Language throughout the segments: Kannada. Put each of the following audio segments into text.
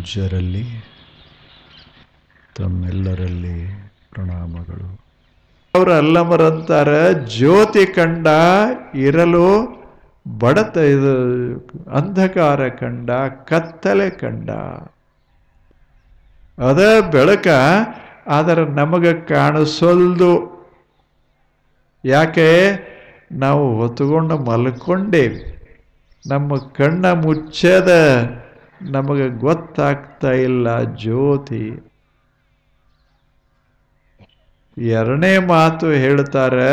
ಪೂಜ್ಯರಲ್ಲಿ ತಮ್ಮೆಲ್ಲರಲ್ಲಿ ಪ್ರಣಾಮಗಳು. ಅವರು ಅಲ್ಲಮರಂತಾರ, ಜ್ಯೋತಿ ಕಂಡ ಇರಲು ಬಡತ ಇದು ಅಂಧಕಾರ ಕಂಡ, ಕತ್ತಲೆ ಕಂಡ. ಅದ ಬೆಳಕ, ಆದರೆ ನಮಗೆ ಕಾಣಿಸೋಲ್ದು. ಯಾಕೆ? ನಾವು ಹೊತ್ಕೊಂಡು ಮಲ್ಕೊಂಡೇವಿ. ನಮ್ಮ ಕಣ್ಣ ಮುಚ್ಚದ, ನಮಗೆ ಗೊತ್ತಾಗ್ತಾ ಇಲ್ಲ ಜ್ಯೋತಿ. ಎರಡನೇ ಮಾತು ಹೇಳ್ತಾರೆ,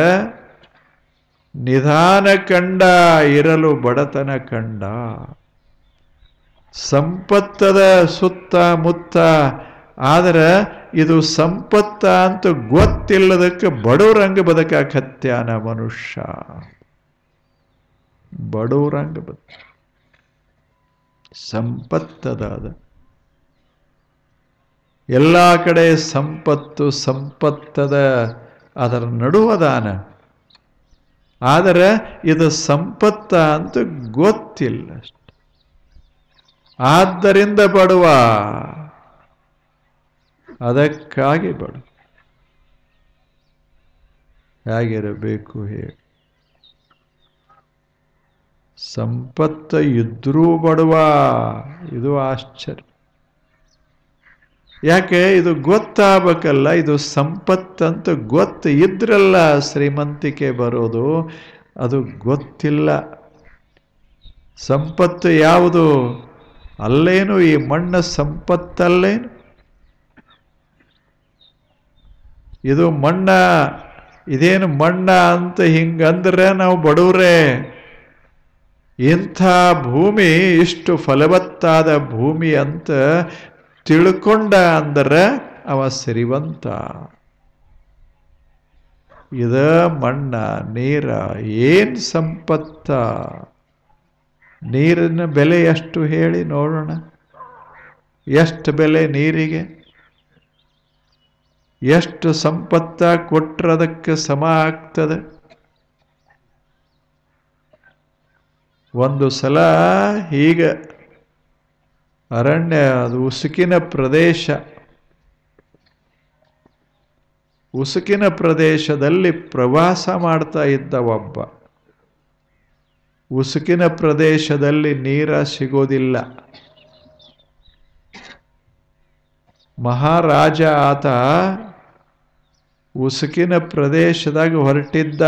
ನಿಧಾನ ಕಂಡ ಇರಲು ಬಡತನ ಕಂಡ. ಸಂಪತ್ತದ ಸುತ್ತ ಮುತ್ತ, ಆದರೆ ಇದು ಸಂಪತ್ತ ಅಂತ ಗೊತ್ತಿಲ್ಲದಕ್ಕೆ ಬಡವರಂಗ ಬದುಕಾಕತ್ಯಾನ ಮನುಷ್ಯ. ಬಡವರಂಗ ಸಂಪತ್ತದ ಎಲ್ಲ ಕಡೆ ಸಂಪತ್ತು ಸಂಪತ್ತದ, ಅದರ ನಡುವದಾನ. ಆದರೆ ಇದು ಸಂಪತ್ತ ಅಂತ ಗೊತ್ತಿಲ್ಲ. ಆದ್ದರಿಂದ ಬಡವ, ಅದಕ್ಕಾಗಿ ಬಡ. ಹೇಗಿರಬೇಕು ಹೇಳಿ? ಸಂಪತ್ತು ಇದ್ರೂ ಬಡವ, ಇದು ಆಶ್ಚರ್ಯ. ಯಾಕೆ? ಇದು ಗೊತ್ತಾಗಬೇಕಲ್ಲ. ಇದು ಸಂಪತ್ತಂತ ಗೊತ್ತು ಇದ್ರಲ್ಲ ಶ್ರೀಮಂತಿಕೆ ಬರೋದು. ಅದು ಗೊತ್ತಿಲ್ಲ. ಸಂಪತ್ತು ಯಾವುದು? ಅಲ್ಲೇನು ಈ ಮಣ್ಣ ಸಂಪತ್ತಲ್ಲೇನು? ಇದು ಮಣ್ಣ, ಇದೇನು ಮಣ್ಣ ಅಂತ ಹಿಂಗಂದ್ರೆ ನಾವು ಬಡವ್ರೆ. ಇಂಥ ಭೂಮಿ ಇಷ್ಟು ಫಲವತ್ತಾದ ಭೂಮಿ ಅಂತ ತಿಳ್ಕೊಂಡ ಅಂದ್ರೆ ಅವ ಸಿರಿವಂತ. ಇದ ಮಣ್ಣ ನೀರ ಏನ್ ಸಂಪತ್ತ? ನೀರಿನ ಬೆಲೆ ಎಷ್ಟು ಹೇಳಿ ನೋಡೋಣ. ಎಷ್ಟು ಬೆಲೆ ನೀರಿಗೆ? ಎಷ್ಟು ಸಂಪತ್ತ ಕೊಟ್ಟರದಕ್ಕೆ ಸಮ ಆಗ್ತದೆ? ಒಂದು ಸಲ ಹೀಗೆ ಅರಣ್ಯ, ಅದು ಉಸುಕಿನ ಪ್ರದೇಶ. ಉಸುಕಿನ ಪ್ರದೇಶದಲ್ಲಿ ಪ್ರವಾಸ ಮಾಡ್ತಾ ಇದ್ದ ಒಬ್ಬ. ಉಸುಕಿನ ಪ್ರದೇಶದಲ್ಲಿ ನೀರ ಸಿಗೋದಿಲ್ಲ. ಮಹಾರಾಜ ಆತ ಉಸುಕಿನ ಪ್ರದೇಶದಾಗ ಹೊರಟಿದ್ದ.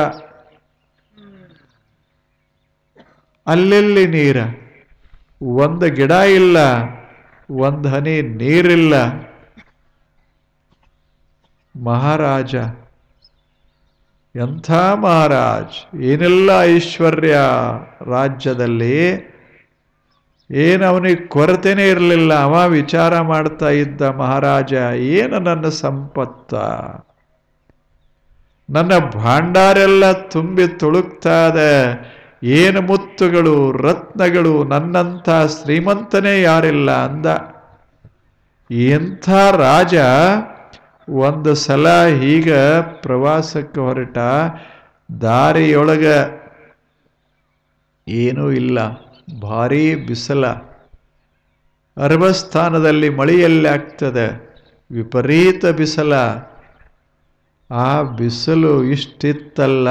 ಅಲ್ಲೆಲ್ಲಿ ನೀರ? ಒಂದು ಗಿಡ ಇಲ್ಲ, ಒಂದು ಹನಿ ನೀರಿಲ್ಲ. ಮಹಾರಾಜ ಎಂಥ ಮಹಾರಾಜ್! ಏನೆಲ್ಲ ಐಶ್ವರ್ಯ ರಾಜ್ಯದಲ್ಲಿ, ಏನು ಅವನಿಗೆ ಕೊರತೆನೇ ಇರಲಿಲ್ಲ. ಅವ ವಿಚಾರ ಮಾಡ್ತಾ ಇದ್ದ ಮಹಾರಾಜ, ಏನು ನನ್ನ ಸಂಪತ್ತ, ನನ್ನ ಭಾಂಡಾರೆಲ್ಲ ತುಂಬಿ ತುಳುಕ್ತಾ ಇದೆ. ಏನು ಮುತ್ತುಗಳು ರತ್ನಗಳು, ನನ್ನಂಥ ಶ್ರೀಮಂತನೇ ಯಾರಿಲ್ಲ ಅಂದ. ಎಂಥ ರಾಜ ಒಂದು ಸಲ ಹೀಗ ಪ್ರವಾಸಕ್ಕೆ ಹೊರಟ. ದಾರಿಯೊಳಗ ಏನೂ ಇಲ್ಲ, ಭಾರೀ ಬಿಸಿಲ. ಅರಬಸ್ಥಾನದಲ್ಲಿ ಮಳೆಯಲ್ಲಿ ಆಗ್ತದೆ, ವಿಪರೀತ ಬಿಸಿಲ. ಆ ಬಿಸಿಲು ಇಷ್ಟಿತ್ತಲ್ಲ,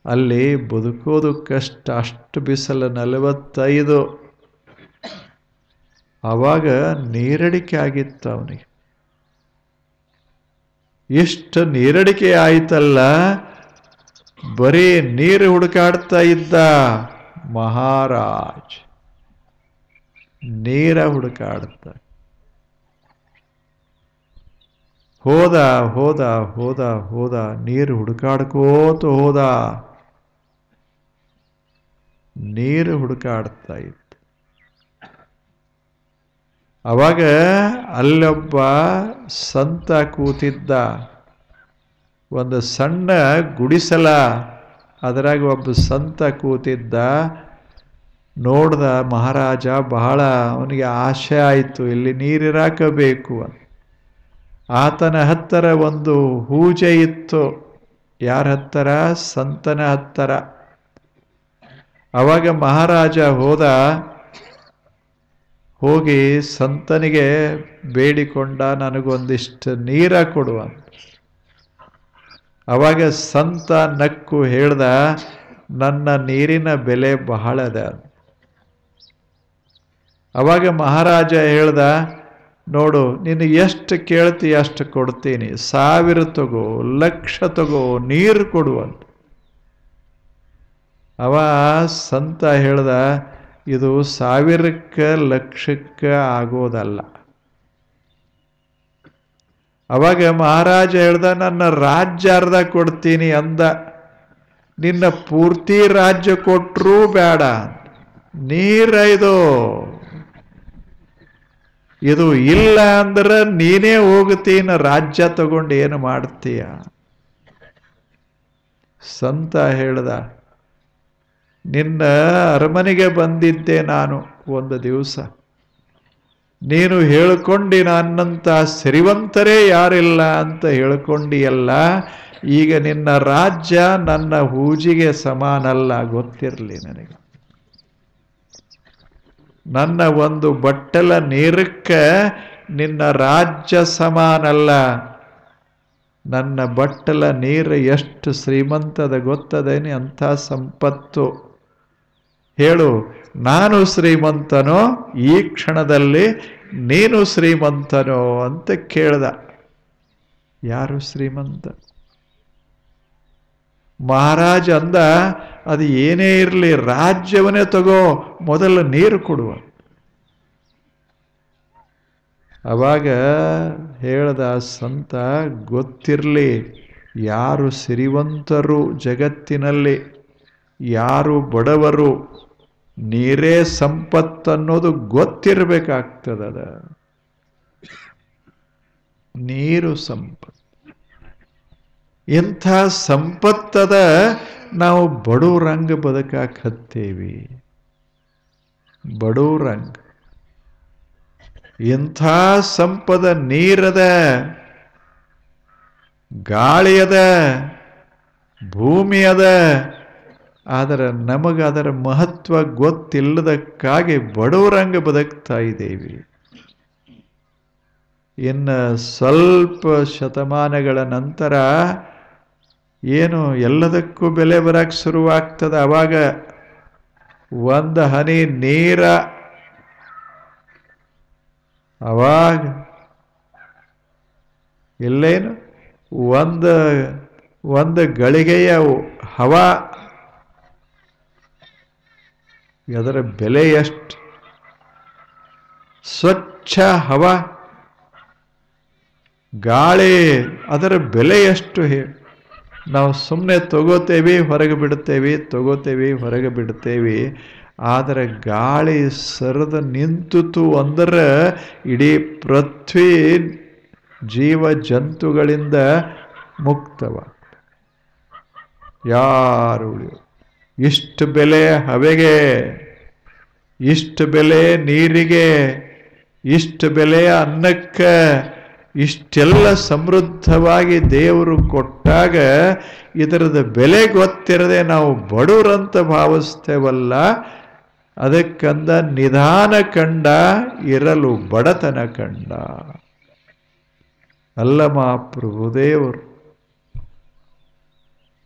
ಅಲ್ಲಿ ಬದುಕೋದು ಕಷ್ಟ. ಅಷ್ಟು ಬಿಸಿಲು, 45. ಆವಾಗ ನೀರಡಿಕೆ ಆಗಿತ್ತು ಅವನಿಗೆ. ಎಷ್ಟು ನೀರಡಿಕೆ ಆಯ್ತಲ್ಲ, ಬರೀ ನೀರು ಹುಡುಕಾಡ್ತಾ ಇದ್ದ ಮಹಾರಾಜ್. ನೀರ ಹುಡುಕಾಡ್ತ ಹೋದ ಹೋದ ಹೋದ ಹೋದ ನೀರು ಹುಡುಕಾಡ್ಕೋತ ಹೋದ. ನೀರು ಹುಡುಕಾಡ್ತಾ ಇದ್ದ. ಅವಾಗ ಅಲ್ಲೊಬ್ಬ ಸಂತ ಕೂತಿದ್ದ. ಒಂದು ಸಣ್ಣ ಗುಡಿಸಲ, ಅದರಾಗ ಒಬ್ಬ ಸಂತ ಕೂತಿದ್ದ. ನೋಡ್ದ ಮಹಾರಾಜ, ಬಹಳ ಅವನಿಗೆ ಆಸೆ ಆಯಿತು, ಇಲ್ಲಿ ನೀರಿರಾಕಬೇಕು ಅಂತ. ಆತನ ಹತ್ತಿರ ಒಂದು ಹೂಜೆ ಇತ್ತು. ಯಾರ ಹತ್ತಿರ? ಸಂತನ ಹತ್ತಿರ. ಅವಾಗ ಮಹಾರಾಜ ಹೋದ. ಹೋಗಿ ಸಂತನಿಗೆ ಬೇಡಿಕೊಂಡ, ನನಗೊಂದಿಷ್ಟು ನೀರ ಕೊಡುವ. ಅವಾಗ ಸಂತ ನಕ್ಕು ಹೇಳ್ದ, ನನ್ನ ನೀರಿನ ಬೆಲೆ ಬಹಳದ. ಅವಾಗ ಮಹಾರಾಜ ಹೇಳ್ದ, ನೋಡು, ನೀನು ಎಷ್ಟು ಕೇಳ್ತೀಯ ಅಷ್ಟು ಕೊಡ್ತೀನಿ, 1000 ತಗೋ, 1,00,000 ತಗೋ, ನೀರು ಕೊಡುವಂತ. ಅವ ಸಂತ ಹೇಳ್ದ, ಇದು 1000ಕ್ಕೆ 1,00,000ಕ್ಕೆ ಆಗೋದಲ್ಲ. ಅವಾಗ ಮಹಾರಾಜ ಹೇಳ್ದ, ನನ್ನ ರಾಜ್ಯ ಅರ್ಧ ಕೊಡ್ತೀನಿ ಅಂದ. ನಿನ್ನ ಪೂರ್ತಿ ರಾಜ್ಯ ಕೊಟ್ಟರೂ ಬೇಡ, ನೀರೈದು. ಇದು ಇಲ್ಲ ಅಂದ್ರೆ ನೀನೇ ಹೋಗ್ತೀನ, ರಾಜ್ಯ ತಗೊಂಡು ಏನು ಮಾಡ್ತೀಯ? ಸಂತ ಹೇಳ್ದ, ನಿನ್ನ ಅರಮನೆಗೆ ಬಂದಿದ್ದೆ ನಾನು ಒಂದು ದಿವಸ. ನೀನು ಹೇಳ್ಕೊಂಡಿ ನನ್ನಂತ ಸಿರಿವಂತರೇ ಯಾರಿಲ್ಲ ಅಂತ ಹೇಳ್ಕೊಂಡಿಯಲ್ಲ. ಈಗ ನಿನ್ನ ರಾಜ್ಯ ನನ್ನ ಹೂಜಿಗೆ ಸಮಾನಲ್ಲ, ಗೊತ್ತಿರಲಿ ನನಗೆ. ನನ್ನ ಒಂದು ಬಟ್ಟಲ ನೀರಕ್ಕೆ ನಿನ್ನ ರಾಜ್ಯ ಸಮಾನಲ್ಲ. ನನ್ನ ಬಟ್ಟಲ ನೀರು ಎಷ್ಟು ಶ್ರೀಮಂತದ ಗೊತ್ತದೇನೆ, ಅಂಥ ಸಂಪತ್ತು. ಹೇಳು, ನಾನು ಶ್ರೀಮಂತನೋ ಈ ಕ್ಷಣದಲ್ಲಿ, ನೀನು ಶ್ರೀಮಂತನೋ ಅಂತ ಕೇಳ್ದ. ಯಾರು ಶ್ರೀಮಂತ? ಮಹಾರಾಜ ಅಂದ, ಅದು ಏನೇ ಇರಲಿ, ರಾಜ್ಯವನ್ನೇ ತಗೋ, ಮೊದಲು ನೀರು ಕೊಡುವ. ಅವಾಗ ಹೇಳ್ದ ಸಂತ, ಗೊತ್ತಿರಲಿ ಯಾರು ಸಿರಿವಂತರು ಜಗತ್ತಿನಲ್ಲಿ, ಯಾರು ಬಡವರು, ನೀರೇ ಸಂಪತ್ತನ್ನೋದು ಗೊತ್ತಿರಬೇಕಾಗ್ತದ. ನೀರು ಸಂಪತ್ತು. ಇಂಥ ಸಂಪತ್ತದ ನಾವು ಬಡವರಂಗ ಬದುಕಾಕತ್ತೇವಿ. ಬಡವರಂಗ. ಇಂಥ ಸಂಪದ ನೀರದ, ಗಾಳಿಯದ, ಭೂಮಿಯದ. ಆದರೆ ನಮಗೆ ಅದರ ಮಹತ್ವ ಗೊತ್ತಿಲ್ಲದಕ್ಕಾಗಿ ಬಡವರಂಗ ಬದುಕ್ತಾ ಇದ್ದೇವೆ. ಇನ್ನು ಸ್ವಲ್ಪ ಶತಮಾನಗಳ ನಂತರ ಏನು ಎಲ್ಲದಕ್ಕೂ ಬೆಲೆ ಬರಕ್ಕೆ ಶುರುವಾಗ್ತದೆ. ಅವಾಗ ಒಂದು ಹನಿ ನೀರ, ಅವಾಗ ಇಲ್ಲೇನು ಒಂದು ಗಳಿಗೆಯ ಹವಾ, ಅದರ ಬೆಲೆ ಎಷ್ಟು? ಸ್ವಚ್ಛ ಹವಾ, ಗಾಳಿ, ಅದರ ಬೆಲೆ ಎಷ್ಟು ಹೇಳಿ? ನಾವು ಸುಮ್ಮನೆ ತಗೋತೇವೆ, ಹೊರಗೆ ಬಿಡ್ತೇವೆ, ತಗೋತೇವೆ, ಹೊರಗೆ ಬಿಡ್ತೇವೆ. ಆದರೆ ಗಾಳಿ ಸರಿದು ನಿಂತಿತು ಅಂದ್ರೆ ಇಡೀ ಪೃಥ್ವಿ ಜೀವ ಜಂತುಗಳಿಂದ ಮುಕ್ತವ. ಯಾರು ಉಳಿಯೋದು? ಇಷ್ಟು ಬೆಲೆ ಹವೆಗೆ, ಇಷ್ಟು ಬೆಲೆ ನೀರಿಗೆ, ಇಷ್ಟು ಬೆಲೆ ಅನ್ನಕ್ಕೆ, ಇಷ್ಟೆಲ್ಲ ಸಮೃದ್ಧವಾಗಿ ದೇವರು ಕೊಟ್ಟಾಗ ಇದರದ ಬೆಲೆ ಗೊತ್ತಿರದೆ ನಾವು ಬಡವರಂತ ಭಾವಿಸ್ತೇವಲ್ಲ. ಅದಕ್ಕಂದ ನಿಧಾನ ಕಂಡ ಇರಲು ಬಡತನ ಕಂಡ. ಅಲ್ಲ ಮಹಾಪ್ರಭುದೇವರು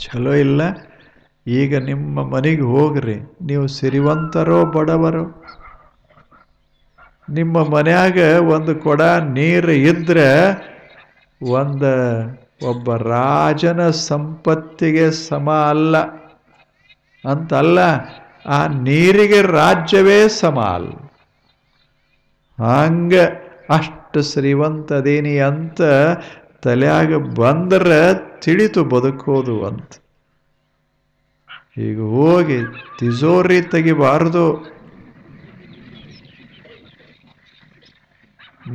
ಚಲೋ ಇಲ್ಲ. ಈಗ ನಿಮ್ಮ ಮನೆಗೆ ಹೋಗ್ರಿ, ನೀವು ಸಿರಿವಂತರೋ ಬಡವರೋ, ನಿಮ್ಮ ಮನ್ಯಾಗ ಒಂದು ಕೊಡ ನೀರು ಇದ್ರೆ ಒಬ್ಬ ರಾಜನ ಸಂಪತ್ತಿಗೆ ಸಮ ಅಲ್ಲ ಅಂತಲ್ಲ, ಆ ನೀರಿಗೆ ರಾಜ್ಯವೇ ಸಮ ಅಲ್ಲ. ಹಂಗ ಅಷ್ಟು ಶ್ರೀಮಂತದೇನಿ ಅಂತ ತಲೆಯಾಗ ಬಂದ್ರೆ ತಿಳಿತು ಬದುಕೋದು ಅಂತ. ಈಗ ಹೋಗಿ ತಿಜೋರಿ ತೆಗಿಬಾರ್ದು.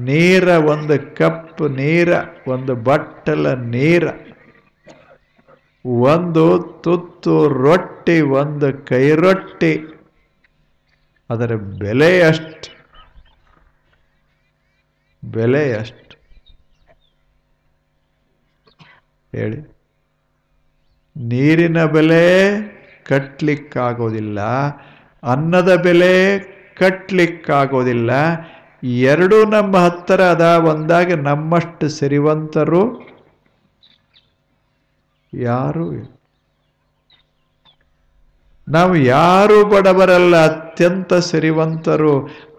ನೀರ, ಒಂದು ಕಪ್ ನೀರ, ಒಂದು ಬಟ್ಟಲ ನೀರ, ಒಂದು ತುತ್ತು ರೊಟ್ಟಿ, ಒಂದು ಕೈ ರೊಟ್ಟಿ, ಅದರ ಬೆಲೆ ಎಷ್ಟು? ಬೆಲೆ ಎಷ್ಟು ಹೇಳಿ? ನೀರಿನ ಬೆಲೆ ಕಟ್ಟಲಿಕ್ಕಾಗೋದಿಲ್ಲ, ಅನ್ನದ ಬೆಲೆ ಕಟ್ಟಲಿಕ್ಕಾಗೋದಿಲ್ಲ. ಎರಡೂ ನಮ್ಮ ಹತ್ತಿರ ಅದ. ಒಂದಾಗ ನಮ್ಮಷ್ಟು ಸಿರಿವಂತರು ಯಾರೂ ಇಲ್ಲ. ನಾವು ಯಾರೂ ಬಡವರಲ್ಲ, ಅತ್ಯಂತ ಸಿರಿವಂತರು.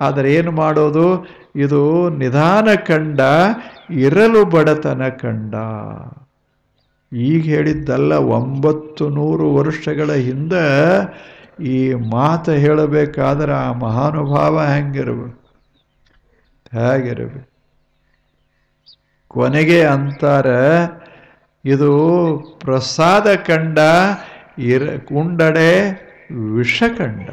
ಆದರೆ ಏನು ಮಾಡೋದು? ಇದು ನಿಧಾನ ಕಂಡ, ಇರಲು ಬಡತನ ಕಂಡ. ಈಗ ಹೇಳಿದ್ದಲ್ಲ, 900 ವರ್ಷಗಳ ಹಿಂದೆ ಈ ಮಾತು ಹೇಳಬೇಕಾದ್ರೆ ಆ ಮಹಾನುಭಾವ ಹೇಗಿರಬೇಕು. ಕೊನೆಗೆ ಅಂತಾರೆ, ಇದು ಪ್ರಸಾದ ಕಂಡ, ಉಂಡಡೆ ವಿಷ ಕಂಡ.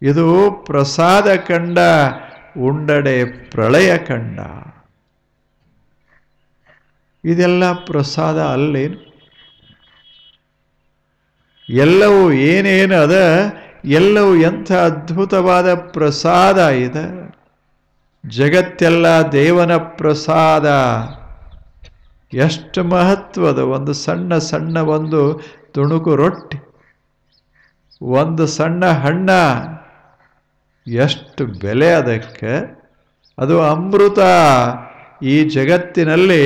ಇದು ಪ್ರಸಾದ ಕಂಡ, ಉಂಡಡೆ ಪ್ರಳಯ ಕಂಡ. ಇದೆಲ್ಲ ಪ್ರಸಾದ ಅಲ್ಲೇನು? ಎಲ್ಲವೂ ಏನೇನು ಅದ, ಎಲ್ಲವೂ ಎಂಥ ಅದ್ಭುತವಾದ ಪ್ರಸಾದ ಇದೆ. ಜಗತ್ತೆಲ್ಲ ದೇವನ ಪ್ರಸಾದ. ಎಷ್ಟು ಮಹತ್ವದ ಒಂದು ಸಣ್ಣ ಸಣ್ಣ ಒಂದು ತುಣುಕು ರೊಟ್ಟಿ, ಒಂದು ಸಣ್ಣ ಹಣ್ಣ, ಎಷ್ಟು ಬೆಲೆ ಅದಕ್ಕೆ. ಅದು ಅಮೃತ. ಈ ಜಗತ್ತಿನಲ್ಲಿ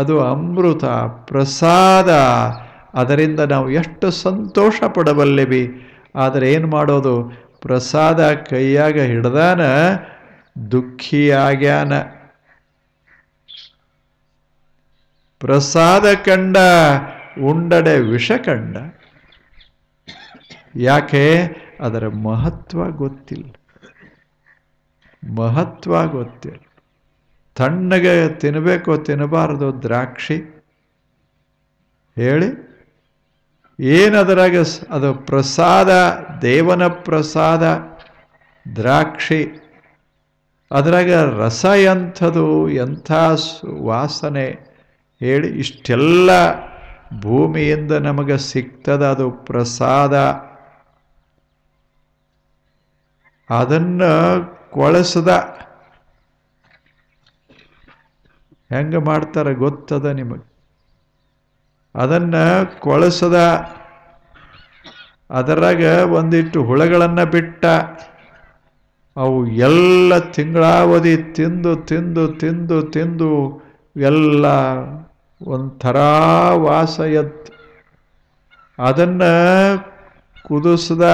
ಅದು ಅಮೃತ, ಪ್ರಸಾದ. ಅದರಿಂದ ನಾವು ಎಷ್ಟು ಸಂತೋಷ ಪಡಬಲ್ಲೆವಿ. ಆದರೆ ಏನು ಮಾಡೋದು? ಪ್ರಸಾದ ಕೈಯಾಗ ಹಿಡ್ದಾನ ದುಃಖಿಯಾಗ್ಯಾನ. ಪ್ರಸಾದ ಕಂಡ, ಉಂಡಡೆ ವಿಷ ಕಂಡ. ಯಾಕೆ? ಅದರ ಮಹತ್ವ ಗೊತ್ತಿಲ್ಲ. ತಣ್ಣಗೆ ತಿನ್ನಬೇಕೋ ತಿನ್ನಬಾರದು ದ್ರಾಕ್ಷಿ ಹೇಳಿ? ಏನದರಾಗ ಅದು ಪ್ರಸಾದ, ದೇವನ ಪ್ರಸಾದ ದ್ರಾಕ್ಷಿ. ಅದರಾಗ ರಸ ಎಂಥದು, ಎಂಥ ವಾಸನೆ ಹೇಳಿ? ಇಷ್ಟೆಲ್ಲ ಭೂಮಿಯಿಂದ ನಮಗೆ ಸಿಗ್ತದ, ಅದು ಪ್ರಸಾದ. ಅದನ್ನು ಕೊಳಸದ ಹೆಂಗೆ ಮಾಡ್ತಾರೆ ಗೊತ್ತದ ನಿಮಗೆ? ಅದನ್ನು ಕೊಳಸದ, ಅದರಾಗ ಒಂದಿಟ್ಟು ಹುಳಗಳನ್ನು ಬಿಟ್ಟ, ಅವು ಎಲ್ಲ ತಿಂಗಳಾವಧಿ ತಿಂದು ತಿಂದು ತಿಂದು ತಿಂದು ಎಲ್ಲ ಒಂಥರ ವಾಸ ಎತ್ತು. ಅದನ್ನು ಕುದಿಸ್ದ,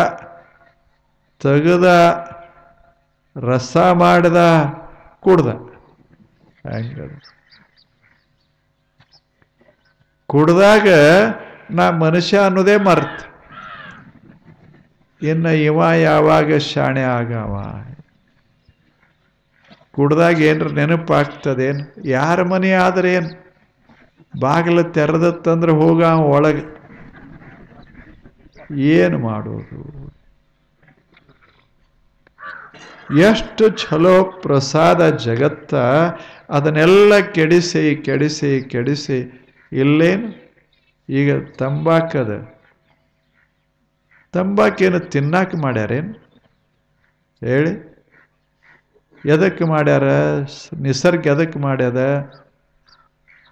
ತೆಗೆದ, ರಸ ಮಾಡಿದ, ಕುಡ್ದ. ಹಂಗದ ಕುಡ್ದಾಗ ನಾ ಮನುಷ್ಯ ಅನ್ನೋದೇ ಮರ್ತ. ಇನ್ನು ಇವ ಯಾವಾಗ ಶಾಣೆ ಆಗವ? ಕುಡ್ದಾಗ ಏನ್ರ ನೆನಪಾಗ್ತದೇನು? ಯಾರ ಮನೆ ಆದ್ರೇನು? ಬಾಗಿಲು ತೆರೆದತ್ತಂದ್ರೆ ಹೋಗ ಒಳಗೆ. ಏನು ಮಾಡೋದು? ಎಷ್ಟು ಚಲೋ ಪ್ರಸಾದ ಜಗತ್ತ. ಅದನ್ನೆಲ್ಲ ಕೆಡಿಸಿ ಕೆಡಿಸಿ ಕೆಡಿಸಿ ಇಲ್ಲೇನು? ಈಗ ತಂಬಾಕದ, ತಂಬಾಕೇನು ತಿನ್ನಾಕ ಮಾಡ್ಯಾರೇನು ಹೇಳಿ? ಎದಕ್ಕೆ ಮಾಡ್ಯಾರ? ನಿಸರ್ಗ ಎದಕ್ಕೆ ಮಾಡ್ಯದ?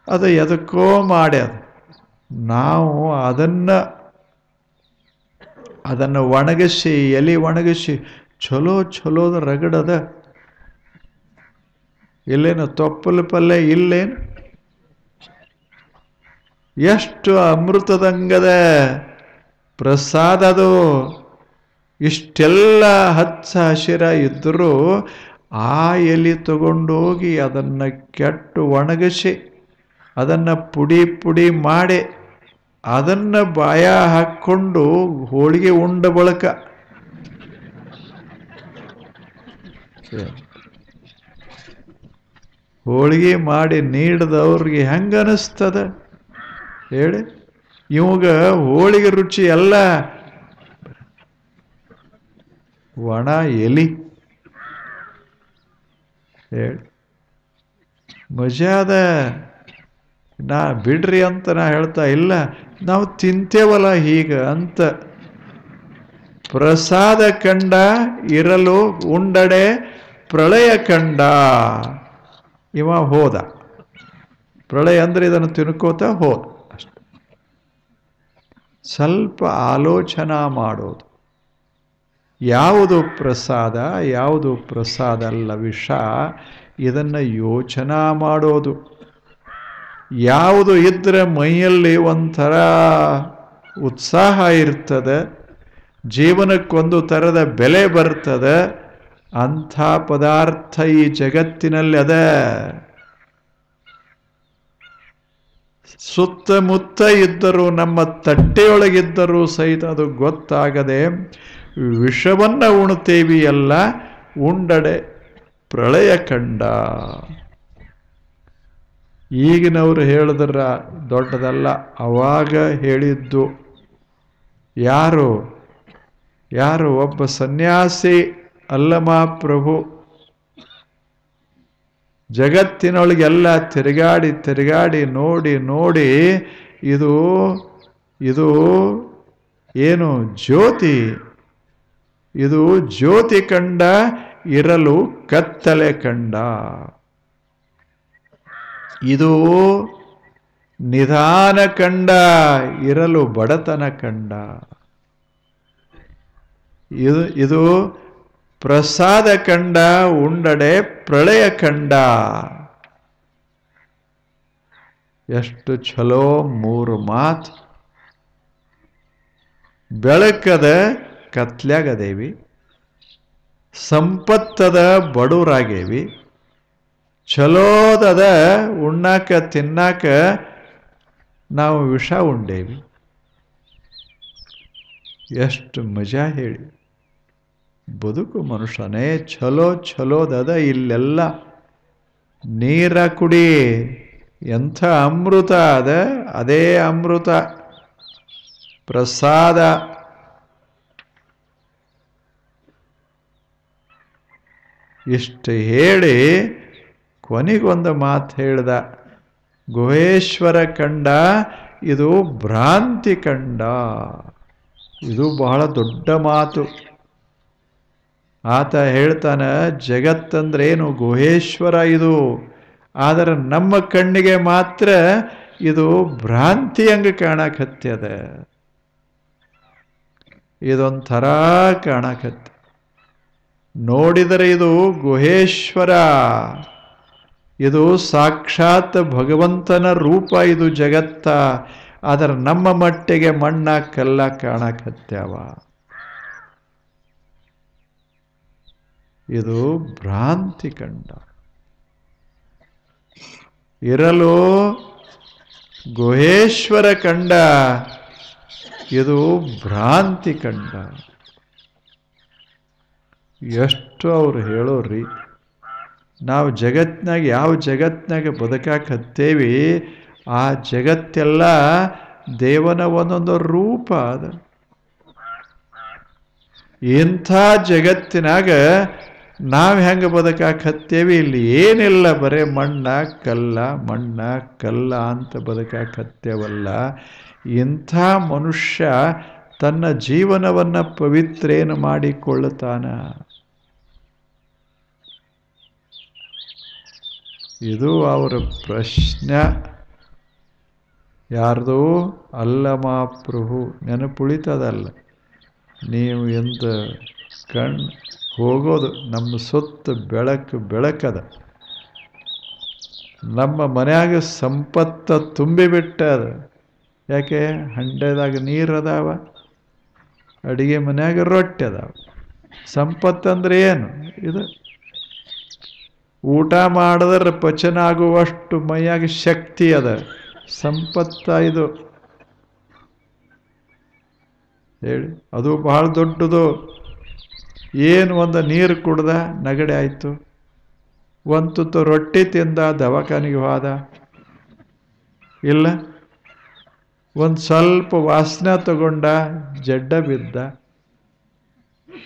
ಅದು ಎದಕ್ಕೋ ಮಾಡ್ಯದ. ನಾವು ಅದನ್ನು ಒಣಗಿಸಿ, ಎಲೆ ಒಣಗಿಸಿ ಚಲೋ ಚಲೋದ ರಗಡದ. ಇಲ್ಲೇನು ತೊಪ್ಪಲು ಪಲ್ಯ ಇಲ್ಲೇನು? ಎಷ್ಟು ಅಮೃತದಂಗದ ಪ್ರಸಾದದು. ಇಷ್ಟೆಲ್ಲ ಹಚ್ಚ ಹಸಿರ ಇದ್ದರೂ ಆ ಎಲೆ ತಗೊಂಡೋಗಿ ಅದನ್ನು ಕೆಟ್ಟು ಒಣಗಿಸಿ, ಅದನ್ನು ಪುಡಿ ಪುಡಿ ಮಾಡಿ, ಅದನ್ನು ಬಾಯ ಹಾಕ್ಕೊಂಡು ಹೋಳಿಗೆ ಉಂಡ ಬಳಕ ಹೋಳಿಗೆ ಮಾಡಿ ನೀಡಿದವ್ರಿಗೆ ಹೆಂಗನಿಸ್ತದ ಹೇಳಿ? ಇವಾಗ ಹೋಳಿಗೆ ರುಚಿ ಎಲ್ಲ ಒಣ ಎಲಿ ಹೇಳಿ? ಮಜಾದ. ನಾ ಬಿಡ್ರಿ ಅಂತ ನಾ ಹೇಳ್ತಾ ಇಲ್ಲ, ನಾವು ತಿಂತೇವಲ್ಲ ಹೀಗ ಅಂತ. ಪ್ರಸಾದ ಕಂಡ, ಇರಲು ಉಂಡಡೆ ಪ್ರಳಯ ಕಂಡ. ಇವ ಹೋದ. ಪ್ರಳಯ ಅಂದ್ರೆ ಇದನ್ನು ತಿನ್ಕೋತ ಹೋದ ಅಷ್ಟೆ. ಸ್ವಲ್ಪ ಆಲೋಚನಾ ಮಾಡೋದು. ಯಾವುದು ಪ್ರಸಾದ, ಯಾವುದು ಪ್ರಸಾದ ಅಲ್ಲ ವಿಷ, ಇದನ್ನು ಯೋಚನಾ ಮಾಡೋದು. ಯಾವುದು ಇದ್ದರೆ ಮೈಯಲ್ಲಿ ಒಂಥರ ಉತ್ಸಾಹ ಇರ್ತದೆ, ಜೀವನಕ್ಕೊಂದು ಥರದ ಬೆಲೆ ಬರ್ತದೆ, ಅಂಥ ಪದಾರ್ಥ ಈ ಜಗತ್ತಿನಲ್ಲಿ ಅದ. ಸುತ್ತಮುತ್ತ ಇದ್ದರೂ, ನಮ್ಮ ತಟ್ಟೆಯೊಳಗಿದ್ದರೂ ಸಹಿತ ಅದು ಗೊತ್ತಾಗದೆ ವಿಷವನ್ನು ಉಣ್ತೇವಿ ಅಲ್ಲ, ಉಂಡಡೆ ಪ್ರಳಯ ಕಂಡ. ಈಗಿನವರು ಹೇಳಿದ್ರ ದೊಡ್ಡದಲ್ಲ, ಅವಾಗ ಹೇಳಿದ್ದು. ಯಾರು ಒಬ್ಬ ಸನ್ಯಾಸಿ ಅಲ್ಲಮ ಪ್ರಭು ಜಗತ್ತಿನೊಳಗೆಲ್ಲ ತಿರುಗಾಡಿ ನೋಡಿ ಇದು ಏನು ಜ್ಯೋತಿ, ಇದು ಜ್ಯೋತಿ ಕಂಡ, ಇರಲು ಕತ್ತಲೆ ಕಂಡ. ಇದು ನಿಧಾನ ಕಂಡ, ಇರಲು ಬಡತನ ಕಂಡ. ಇದು ಪ್ರಸಾದ ಕಂಡ, ಉಂಡಡೆ ಪ್ರಳಯ ಕಂಡ. ಎಷ್ಟು ಛಲೋ ಮೂರು ಮಾತು. ಬೆಳಕದ ಕತ್ಲ್ಯಾಗದೇವಿ, ಸಂಪತ್ತದ ಬಡವರಾಗೇವಿ, ಛಲೋದದ ಉಣ್ಣಾಕ ತಿನ್ನಾಕ ನಾವು ವಿಷ ಉಂಡೇವಿ. ಎಷ್ಟು ಮಜಾ ಹೇಳಿ. ಬದುಕು ಮನುಷ್ಯನೇ ಛಲೋದದ. ಇಲ್ಲೆಲ್ಲ ನೀರ ಕುಡಿ, ಎಂಥ ಅಮೃತ ಅದ, ಅದೇ ಅಮೃತ ಪ್ರಸಾದ. ಇಷ್ಟು ಹೇಳಿ ಕೊನೆಗೊಂದು ಮಾತು ಹೇಳ್ದ. ಗುಹೇಶ್ವರ ಕಂಡ, ಇದು ಭ್ರಾಂತಿ ಕಂಡ. ಇದು ಬಹಳ ದೊಡ್ಡ ಮಾತು. ಆತ ಹೇಳ್ತಾನ, ಜಗತ್ತಂದ್ರೇನು ಗುಹೇಶ್ವರ ಇದು, ಆದರೆ ನಮ್ಮ ಕಣ್ಣಿಗೆ ಮಾತ್ರ ಇದು ಭ್ರಾಂತಿ ಹಂಗೆ ಕಾಣಕತ್ಯದ. ಇದೊಂಥರ ಕಾಣಕತ್ತ. ನೋಡಿದರೆ ಇದು ಗುಹೇಶ್ವರ, ಇದು ಸಾಕ್ಷಾತ್ ಭಗವಂತನ ರೂಪ, ಇದು ಜಗತ್ತ. ಆದರೆ ನಮ್ಮ ಮಟ್ಟಿಗೆ ಮಣ್ಣ ಕಲ್ಲ ಕಾಣಕತ್ಯಾವ. ಇದು ಭ್ರಾಂತಿ ಕಂಡ. ಇರಲು ಗುಹೇಶ್ವರ ಕಂಡ, ಇದು ಭ್ರಾಂತಿ ಕಂಡ. ಎಷ್ಟು ಅವ್ರು ಹೇಳೋರಿ. ನಾವು ಜಗತ್ನಾಗ ಯಾವ ಜಗತ್ನಾಗ ಬದುಕಾಕತ್ತೇವಿ, ಆ ಜಗತ್ತೆಲ್ಲ ದೇವನ ಒಂದೊಂದು ರೂಪ ಅದ. ಇಂಥ ಜಗತ್ತಿನಾಗ ನಾವು ಹೆಂಗೆ ಬದುಕಾಕತ್ತೇವಿ, ಇಲ್ಲಿ ಏನಿಲ್ಲ, ಬರೇ ಮಣ್ಣ ಕಲ್ಲ ಅಂತ ಬದುಕಾಕತ್ತೇವಲ್ಲ. ಇಂಥ ಮನುಷ್ಯ ತನ್ನ ಜೀವನವನ್ನು ಪವಿತ್ರೇನು ಮಾಡಿಕೊಳ್ಳುತ್ತಾನ. ಇದು ಅವರ ಪ್ರಶ್ನೆ. ಯಾರ್ದು? ಅಲ್ಲಮ ಪ್ರಭು. ನೆನಪುಳಿತದಲ್ಲ. ನೀವು ಎಂತ ಹೋಗೋದು ನಮ್ಮ ಸುತ್ತ ಬೆಳಕದ. ನಮ್ಮ ಮನ್ಯಾಗ ಸಂಪತ್ತ ತುಂಬಿಬಿಟ್ಟದ. ಯಾಕೆ? ಹಂಡೆದಾಗ ನೀರು ಅದಾವ, ಅಡಿಗೆ ಮನ್ಯಾಗ ರೊಟ್ಟಿ ಅದಾವ. ಸಂಪತ್ತಂದ್ರೆ ಏನು? ಇದು ಊಟ ಮಾಡಿದ್ರೆ ಪಚನ ಆಗುವಷ್ಟು ಮೈಯಾಗ ಶಕ್ತಿ ಅದ. ಸಂಪತ್ತ ಇದು ಹೇಳಿ. ಅದು ಬಹಳ ದೊಡ್ಡದು. ಏನು ಒಂದು ನೀರು ಕುಡ್ದ ನಗಡೆ ಆಯಿತು, ಒಂದು ತುತ್ತು ರೊಟ್ಟಿ ತಿಂದ ದವಾಖಾನಿಗೆ ಹೋದ, ಇಲ್ಲ ಒಂದು ಸ್ವಲ್ಪ ವಾಸನೆ ತಗೊಂಡ ಜಡ್ಡ ಬಿದ್ದ.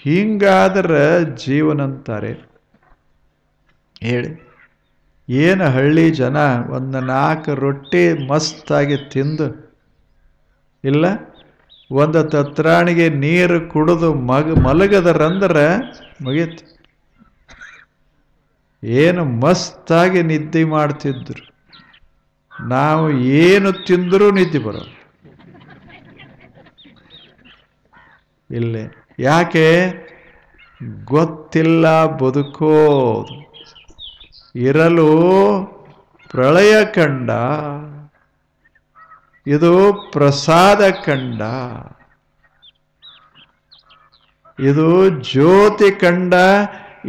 ಹಿಂಗಾದ್ರೆ ಜೀವನಂತಾರೆ ಹೇಳಿ. ಏನು ಹಳ್ಳಿ ಜನ ಒಂದು 4 ರೊಟ್ಟಿ ಮಸ್ತಾಗಿ ತಿಂದು, ಇಲ್ಲ ಒಂದು ತತ್ರಾಣಿಗೆ ನೀರು ಕುಡಿದು ಮಲಗದರಂದ್ರೆ ಮುಗೀತು. ಏನು ಮಸ್ತಾಗಿ ನಿದ್ದೆ ಮಾಡ್ತಿದ್ರು. ನಾವು ಏನು ತಿಂದರೂ ನಿದ್ದೆ ಬರೋದು ಇಲ್ಲೇ. ಯಾಕೆ? ಗೊತ್ತಿಲ್ಲ ಬದುಕೋದು. ಇರಲು ಪ್ರಳಯ ಕಂಡ, ಇದು ಪ್ರಸಾದ ಕಂಡ, ಇದು ಜ್ಯೋತಿ ಕಂಡ,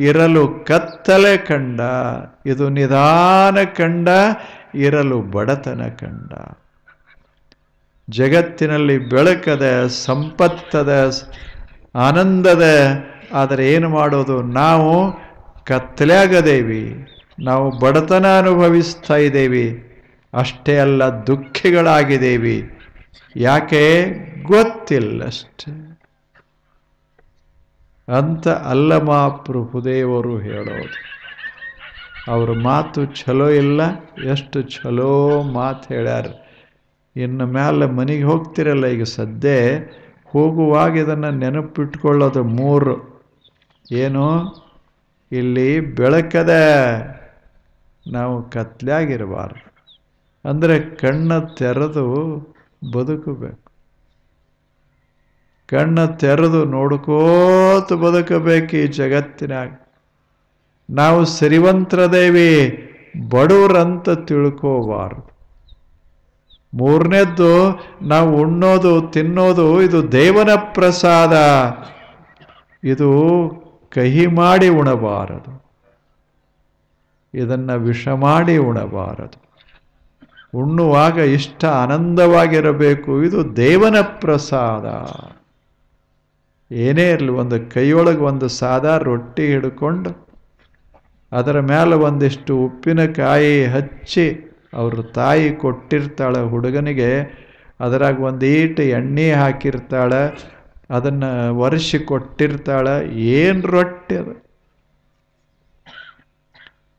ಇರಲು ಕತ್ತಲೆ ಕಂಡ, ಇದು ನಿಧಾನ ಕಂಡ, ಇರಲು ಬಡತನ ಕಂಡ. ಜಗತ್ತಿನಲ್ಲಿ ಬೆಳಕದ, ಸಂಪತ್ತದ, ಆನಂದದ, ಆದರೆ ಏನು ಮಾಡೋದು? ನಾವು ಕತ್ತಲೆಯಾಗದೇವಿ, ನಾವು ಬಡತನ ಅನುಭವಿಸ್ತಾ ಇದ್ದೇವೆ. ಅಷ್ಟೇ ಅಲ್ಲ, ದುಃಖಿಗಳಾಗಿದ್ದೇವೆ. ಯಾಕೆ? ಗೊತ್ತಿಲ್ಲಷ್ಟೆ ಅಂತ ಅಲ್ಲಮ ಪ್ರಭುದೇವರು ಹೇಳೋದು. ಅವ್ರ ಮಾತು ಛಲೋ ಇಲ್ಲ, ಎಷ್ಟು ಛಲೋ ಮಾತು ಹೇಳ್ಯಾರ. ಇನ್ನು ಮೇಲೆ ಮನೆಗೆ ಹೋಗ್ತಿರಲ್ಲ, ಈಗ ಸದ್ಯ ಹೋಗುವಾಗ ಇದನ್ನು ನೆನಪಿಟ್ಕೊಳ್ಳೋದು 3. ಏನು? ಇಲ್ಲಿ ಬೆಳಕದ, ನಾವು ಕತ್ಲಾಗಿರಬಾರ್ದು. ಅಂದರೆ ಕಣ್ಣು ತೆರೆದು ಬದುಕಬೇಕು. ಕಣ್ಣು ತೆರೆದು ನೋಡ್ಕೋತ ಬದುಕಬೇಕು ಈ ಜಗತ್ತಿನಾಗ. ನಾವು ಸಿರಿವಂತರದೇವಿ, ಬಡವರಂತ ತಿಳ್ಕೋಬಾರ್ದು. 3ನೇದ್ದು, ನಾವು ಉಣ್ಣೋದು ತಿನ್ನೋದು ಇದು ದೇವನ ಪ್ರಸಾದ, ಇದು ಕಹಿ ಮಾಡಿ ಉಣಬಾರದು, ಇದನ್ನು ವಿಷ ಮಾಡಿ ಉಣಬಾರದು. ಉಣ್ಣುವಾಗ ಇಷ್ಟ ಆನಂದವಾಗಿರಬೇಕು, ಇದು ದೇವನ ಪ್ರಸಾದ. ಏನೇ ಇರಲಿ, ಒಂದು ಕೈಯೊಳಗೆ ಒಂದು ಸಾದಾ ರೊಟ್ಟಿ ಹಿಡ್ಕೊಂಡು ಅದರ ಮೇಲೆ ಒಂದಿಷ್ಟು ಉಪ್ಪಿನಕಾಯಿ ಹಚ್ಚಿ ಅವ್ರ ತಾಯಿ ಕೊಟ್ಟಿರ್ತಾಳೆ ಹುಡುಗನಿಗೆ, ಅದರಾಗ ಒಂದೀಟು ಎಣ್ಣೆ ಹಾಕಿರ್ತಾಳೆ, ಅದನ್ನು ಒರೆಸಿ ಕೊಟ್ಟಿರ್ತಾಳೆ. ಏನು ರೊಟ್ಟಿ ಅದು?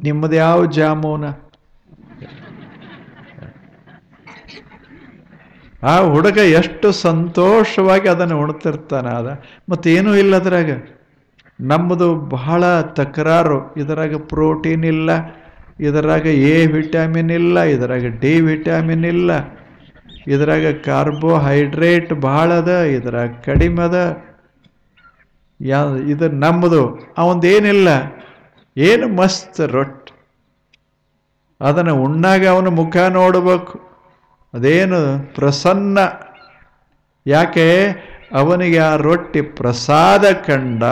ನಿಮ್ಮದು ಯಾವ ಜಾಮೂನ? ಆ ಹುಡುಗ ಎಷ್ಟು ಸಂತೋಷವಾಗಿ ಅದನ್ನು ಉಣ್ತಿರ್ತಾನೆ. ಮತ್ತೇನೂ ಇಲ್ಲ ಅದ್ರಾಗ. ನಮ್ಮದು ಬಹಳ ತಕರಾರು, ಇದರಾಗ ಪ್ರೋಟೀನ್ ಇಲ್ಲ, ಇದರಾಗ ಎ ವಿಟಮಿನ್ ಇಲ್ಲ, ಇದರಾಗ ಡಿ ವಿಟಮಿನ್ ಇಲ್ಲ, ಇದರಾಗ ಕಾರ್ಬೋಹೈಡ್ರೇಟ್ ಭಾಳ ಅದ, ಇದರಾಗ ಕಡಿಮೆ ಅದ. ಇದು ನಮ್ಮದು ಅವಂದೇನಿಲ್ಲ, ಏನು ಮಸ್ತ್ ರೊಟ್ಟಿ. ಅದನ್ನು ಉಣ್ಣಾಗ ಅವನ ಮುಖ ನೋಡಬೇಕು, ಅದೇನು ಪ್ರಸನ್ನ. ಯಾಕೆ? ಅವನಿಗೆ ಆ ರೊಟ್ಟಿ ಪ್ರಸಾದ ಕಂಡ,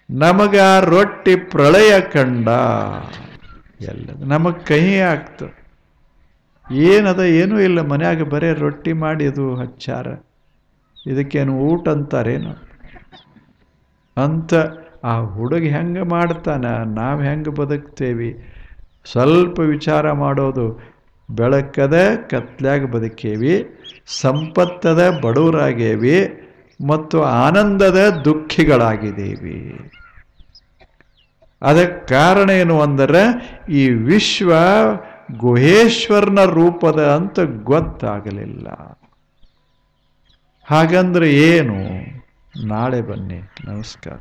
ನಮಗ ಆ ರೊಟ್ಟಿ ಪ್ರಳಯ ಕಂಡ. ಎಲ್ಲ ನಮಗೆ ಕಹಿ ಆಗ್ತದೆ. ಏನದ? ಏನೂ ಇಲ್ಲ, ಮನ್ಯಾಗ ಬರೇ ರೊಟ್ಟಿ ಮಾಡಿ ಅದು ಹಚ್ಚಾರ, ಇದಕ್ಕೇನು ಊಟ ಅಂತಾರೇನು ಅಂತ. ಆ ಹುಡುಗ ಹೆಂಗೆ ಮಾಡ್ತಾನ, ನಾವು ಹೆಂಗೆ ಬದುಕ್ತೇವಿ? ಸ್ವಲ್ಪ ವಿಚಾರ ಮಾಡೋದು. ಬೆಳಕದ ಕತ್ಲಾಗ ಬದುಕೇವಿ, ಸಂಪತ್ತದ ಬಡವರಾಗೇವಿ, ಮತ್ತು ಆನಂದದ ದುಃಖಿಗಳಾಗಿದ್ದೇವೆ. ಅದಕ್ಕೆ ಕಾರಣ ಏನು ಅಂದರೆ, ಈ ವಿಶ್ವ ಗುಹೇಶ್ವರನ ರೂಪದ ಅಂತ ಗೊತ್ತಾಗಲಿಲ್ಲ. ಹಾಗಂದ್ರೆ ಏನು? ನಾಳೆ ಬನ್ನಿ. ನಮಸ್ಕಾರ.